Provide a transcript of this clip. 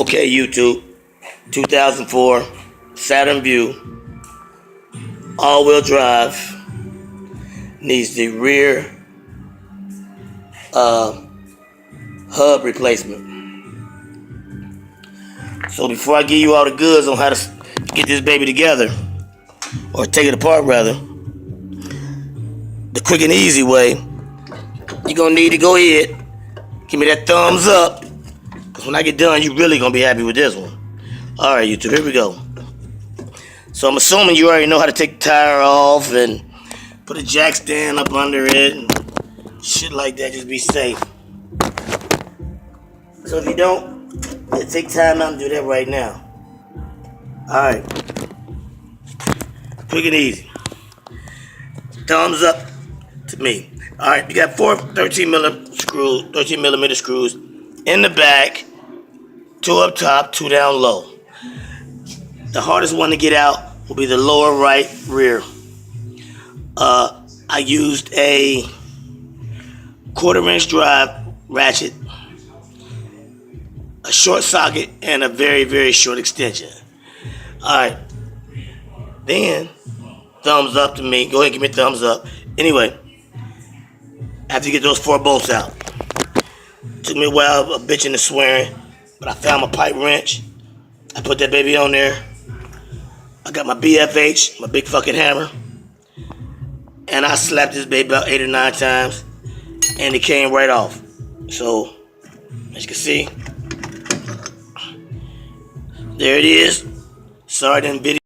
Okay, YouTube, 2004 Saturn Vue all-wheel drive needs the rear hub replacement. So before I give you all the goods on how to get this baby together, or take it apart rather, the quick and easy way, you're gonna need to go ahead, give me that thumbs up, because when I get done, you're really gonna be happy with this one. Alright, YouTube, here we go. So I'm assuming you already know how to take the tire off and put a jack stand up under it and shit like that, just be safe. So if you don't, take time out and do that right now. Alright. Quick and easy. Thumbs up to me. Alright, you got 4 13 millimeter screws in the back, 2 up top, 2 down low. The hardest one to get out will be the lower right rear. I used a 1/4-inch drive ratchet, a short socket, and a very, very short extension. Alright. Then, thumbs up to me. Go ahead and give me a thumbs up. Anyway, after you get those 4 bolts out, took me a while of bitching and swearing, but I found my pipe wrench. I put that baby on there. I got my BFH, my big fucking hammer, and I slapped this baby about 8 or 9 times, and it came right off. So, as you can see, there it is. Sorry I didn't video.